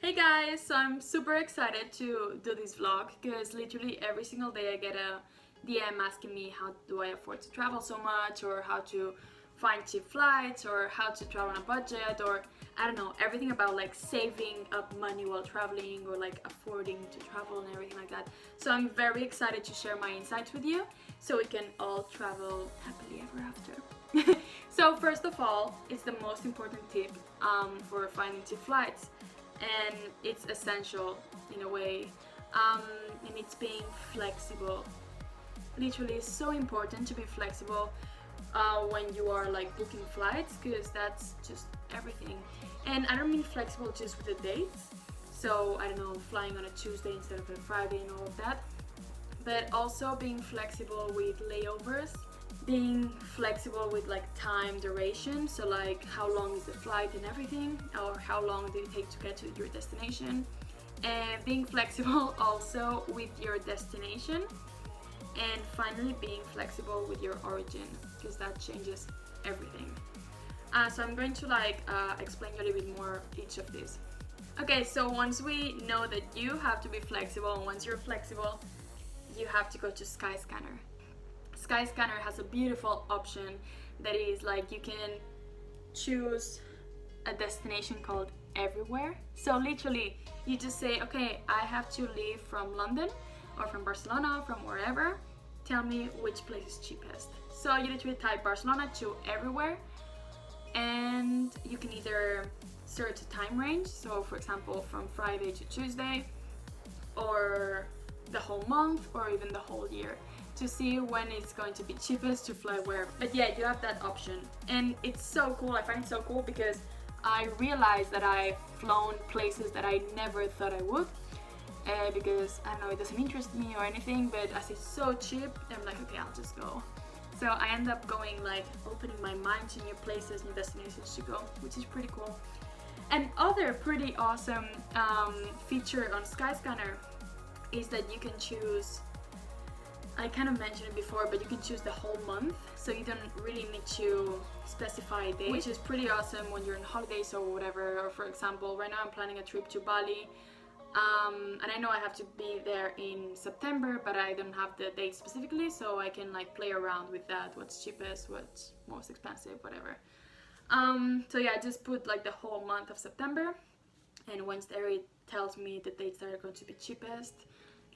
Hey guys, so I'm super excited to do this vlog because literally every single day I get a DM asking me how do I afford to travel so much, or how to find cheap flights, or how to travel on a budget, or I don't know, everything about like saving up money while traveling, or like affording to travel and everything like that. So I'm very excited to share my insights with you so we can all travel happily ever after. So first of all, it's the most important tip for finding cheap flights, and it's essential in a way, and it's being flexible. Literally, it's so important to be flexible when you are like booking flights, because that's just everything. And I don't mean flexible just with the dates, so I don't know, flying on a Tuesday instead of a Friday and all of that, but also being flexible with layovers, being flexible with like time duration, so like how long is the flight and everything, or how long do you take to get to your destination, and being flexible also with your destination, and finally being flexible with your origin, because that changes everything. So I'm going to explain you a little bit more each of these. Okay, so once we know that you have to be flexible, and once you're flexible, you have to go to Skyscanner. Skyscanner has a beautiful option that is like you can choose a destination called everywhere. So literally you just say, okay, I have to leave from London or from Barcelona, from wherever, tell me which place is cheapest. So you literally type Barcelona to everywhere, and you can either search a time range, so for example from Friday to Tuesday, or the whole month, or even the whole year, to see when it's going to be cheapest to fly where. But yeah, you have that option, and it's so cool. I find it so cool because I realized that I've flown places that I never thought I would, because I don't know, it doesn't interest me or anything, but as it's so cheap, I'm like, okay, I'll just go. So I end up going, like, opening my mind to new places, new destinations to go, which is pretty cool. And other pretty awesome feature on Skyscanner is that you can choose, I kind of mentioned it before, but you can choose the whole month, so you don't really need to specify a date, which is pretty awesome when you're on holidays or whatever. Or for example, right now I'm planning a trip to Bali, and I know I have to be there in September, but I don't have the date specifically, so I can like play around with that, what's cheapest, what's most expensive, whatever. So yeah, I just put like the whole month of September, and once there it tells me the dates that are going to be cheapest,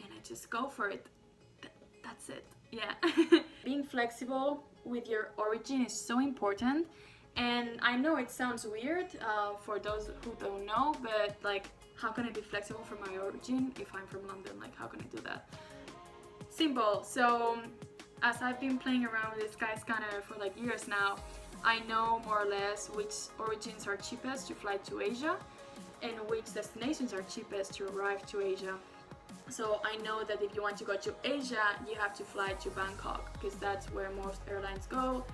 and I just go for it. That's it. Yeah. Being flexible with your origin is so important, and I know it sounds weird for those who don't know, but like, how can I be flexible for my origin if I'm from London? Like, how can I do that? Simple. So as I've been playing around with this Skyscanner for like years now, I know more or less which origins are cheapest to fly to Asia and which destinations are cheapest to arrive to Asia. So I know that if you want to go to Asia, you have to fly to Bangkok, because that's where most airlines go,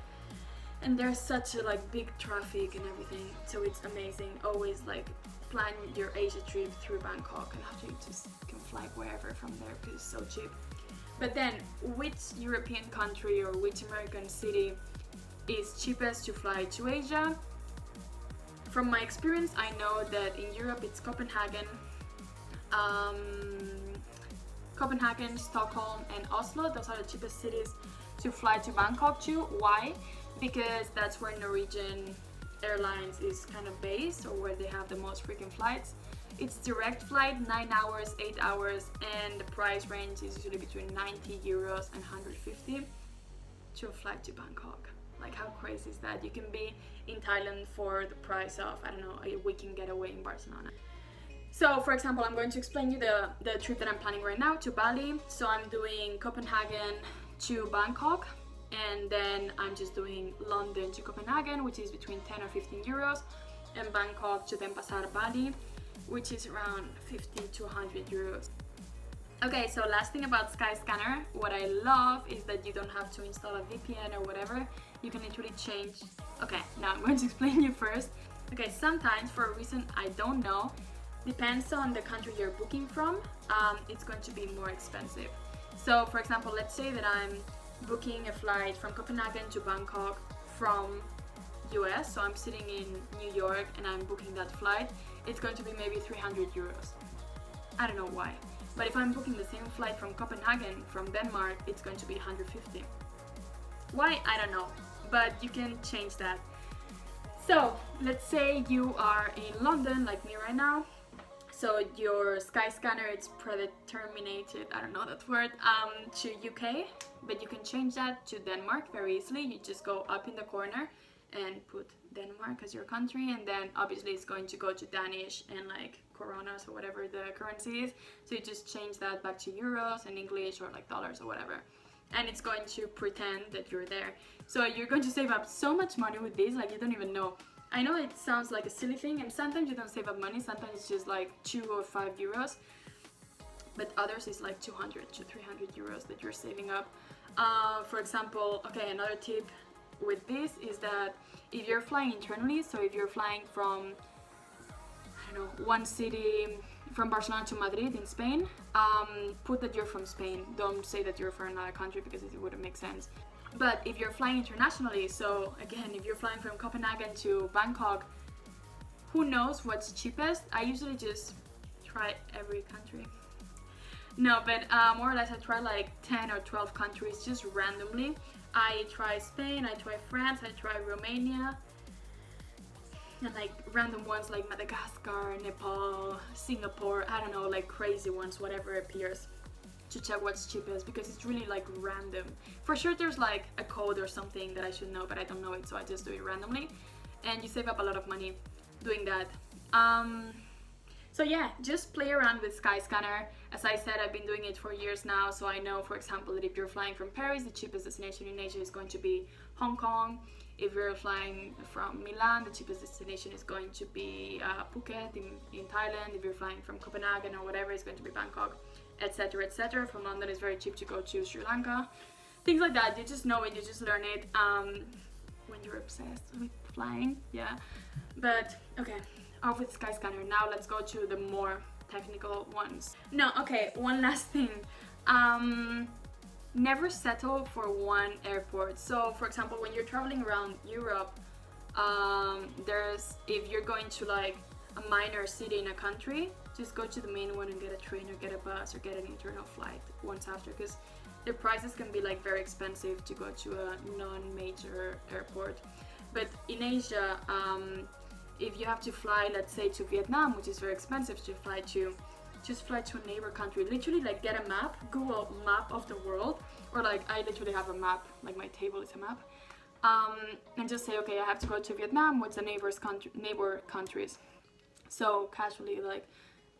and there's such a like big traffic and everything, so it's amazing. Always like plan your Asia trip through Bangkok, and after you just can fly wherever from there because it's so cheap. But then, which European country or which American city is cheapest to fly to Asia? From my experience, I know that in Europe it's Copenhagen, Stockholm, and Oslo. Those are the cheapest cities to fly to Bangkok to. Why? Because that's where Norwegian Airlines is kind of based, or where they have the most frequent flights. It's direct flight, 9 hours, 8 hours, and the price range is usually between 90 euros and 150 to fly to Bangkok. Like, how crazy is that? You can be in Thailand for the price of, I don't know, a weekend getaway in Barcelona. So for example, I'm going to explain you the trip that I'm planning right now to Bali. So I'm doing Copenhagen to Bangkok, and then I'm just doing London to Copenhagen, which is between 10 or 15 euros, and Bangkok to Denpasar, Bali, which is around 50 to 100 euros. Okay, so last thing about Skyscanner, what I love is that you don't have to install a VPN or whatever. You can literally change. Okay, now I'm going to explain you first. Okay, sometimes for a reason I don't know, depends on the country you're booking from, it's going to be more expensive. So for example, let's say that I'm booking a flight from Copenhagen to Bangkok from US, so I'm sitting in New York and I'm booking that flight. it's going to be maybe 300 euros. I don't know why. But if I'm booking the same flight from Copenhagen, from Denmark, it's going to be 150. Why? I don't know. But you can change that. So let's say you are in London, like me right now. So your Skyscanner, it's predeterminated, I don't know that word, to UK, but you can change that to Denmark very easily. You just go up in the corner and put Denmark as your country, and then obviously it's going to go to Danish and like coronas or whatever the currency is. So you just change that back to euros and English or like dollars or whatever. And it's going to pretend that you're there. So you're going to save up so much money with this, like you don't even know. I know it sounds like a silly thing, and sometimes you don't save up money, sometimes it's just like 2 or 5 euros, but others is like 200 to 300 euros that you're saving up. For example, okay, another tip with this is that if you're flying internally, so if you're flying from, I don't know, one city, from Barcelona to Madrid in Spain, put that you're from Spain. Don't say that you're from another country because it wouldn't make sense. But if you're flying internationally, so again, if you're flying from Copenhagen to Bangkok, who knows what's cheapest? I usually just try every country. No, but more or less I try like 10 or 12 countries just randomly. I try Spain, I try France, I try Romania, and like random ones like Madagascar, Nepal, Singapore, I don't know, like crazy ones, whatever appears, to check what's cheapest, because it's really like random. For sure there's like a code or something that I should know, but I don't know it, so I just do it randomly, and you save up a lot of money doing that. So yeah, just play around with Skyscanner. As I said, I've been doing it for years now, so I know, for example, that if you're flying from Paris, the cheapest destination in Asia is going to be Hong Kong. If you're flying from Milan, the cheapest destination is going to be Phuket in Thailand. If you're flying from Copenhagen or whatever, it's going to be Bangkok, etc, etc. From London, it's very cheap to go to Sri Lanka. Things like that, you just know it, you just learn it when you're obsessed with flying, yeah. But, okay, off with Skyscanner. Now let's go to the more technical ones. No, okay, one last thing. Never settle for one airport. So for example, when you're traveling around Europe, if you're going to like a minor city in a country, just go to the main one and get a train or get a bus or get an internal flight once after, because the prices can be like very expensive to go to a non-major airport. But in Asia, if you have to fly, let's say, to Vietnam, which is very expensive to fly to, just fly to a neighbor country. Literally, like, get a map, Google map of the world, or like I literally have a map, like my table is a map, and just say, okay, I have to go to Vietnam. What's the neighbor countries? So casually, like,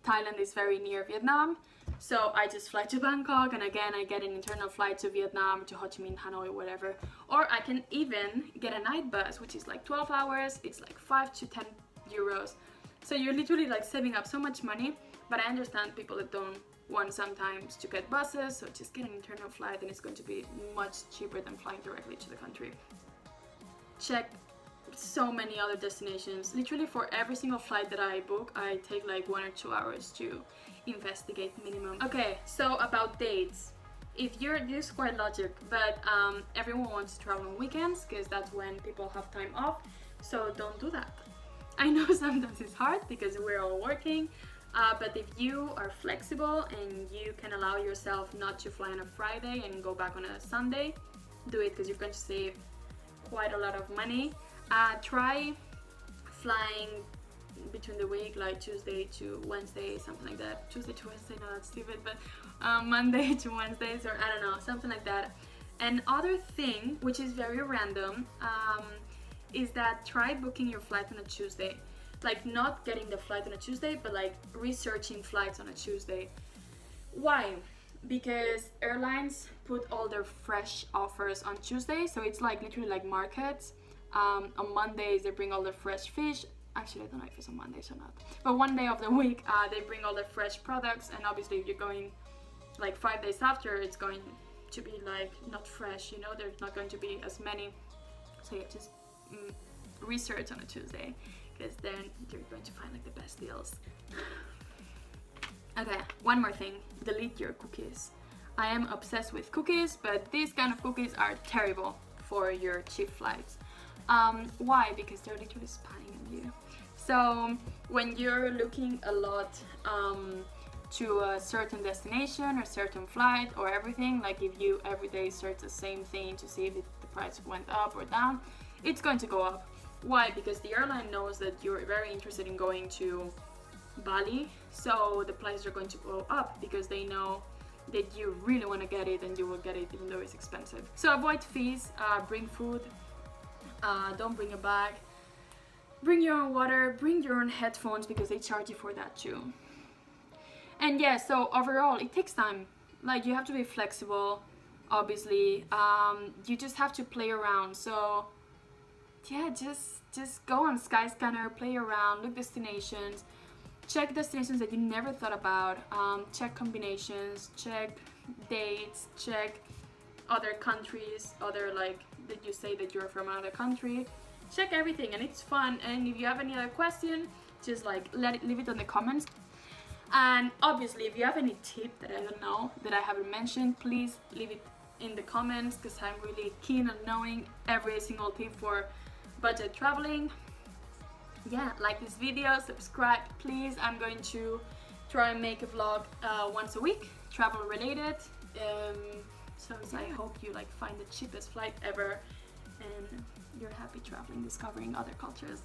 Thailand is very near Vietnam, so I just fly to Bangkok, and again I get an internal flight to Vietnam, to Ho Chi Minh, Hanoi, whatever. Or I can even get a night bus, which is like 12 hours, it's like 5 to 10 euros. So you're literally like saving up so much money, but I understand people that don't want sometimes to get buses, so just get an internal flight and it's going to be much cheaper than flying directly to the country. Check so many other destinations. Literally for every single flight that I book, I take like 1 or 2 hours to investigate minimum. Okay, so about dates. This is quite logic, but everyone wants to travel on weekends because that's when people have time off, so don't do that. I know sometimes it's hard because we're all working, but if you are flexible and you can allow yourself not to fly on a Friday and go back on a Sunday, do it, because you're going to save quite a lot of money. Try flying between the week, like Tuesday to Wednesday, something like that. Tuesday to Wednesday, no, that's stupid, but Monday to Wednesdays, or I don't know, something like that. And other thing, which is very random, is that try booking your flight on a Tuesday. Like, not getting the flight on a Tuesday, but like researching flights on a Tuesday. Why? Because airlines put all their fresh offers on Tuesday, so it's like literally like markets. On Mondays they bring all the fresh fish. Actually, I don't know if it's on Mondays or not, but one day of the week they bring all the fresh products, and obviously if you're going like 5 days after, it's going to be like not fresh, you know, there's not going to be as many. So yeah, just research on a Tuesday, because then you're going to find like the best deals. Okay, one more thing, delete your cookies. I am obsessed with cookies, but these kind of cookies are terrible for your cheap flights. Why? Because they're literally spying on you. So when you're looking a lot to a certain destination or certain flight or everything, like if you every day search the same thing to see if the price went up or down, it's going to go up. Why? Because the airline knows that you're very interested in going to Bali, so the prices are going to go up because they know that you really want to get it, and you will get it even though it's expensive. So avoid fees, bring food, don't bring a bag, bring your own water, bring your own headphones because they charge you for that too. And yeah, so overall it takes time. Like, you have to be flexible, obviously. You just have to play around. So yeah, just go on Skyscanner, play around, look destinations, check destinations that you never thought about, check combinations, check dates, check other countries, other, like, did you say that you're from another country? Check everything, and it's fun. And if you have any other question, just like leave it on the comments. And obviously, if you have any tip that I don't know, that I haven't mentioned, please leave it in the comments, because I'm really keen on knowing every single tip for budget traveling. Yeah, like this video, subscribe please. I'm going to try and make a vlog once a week, travel related. So I hope you like find the cheapest flight ever and you're happy traveling, discovering other cultures.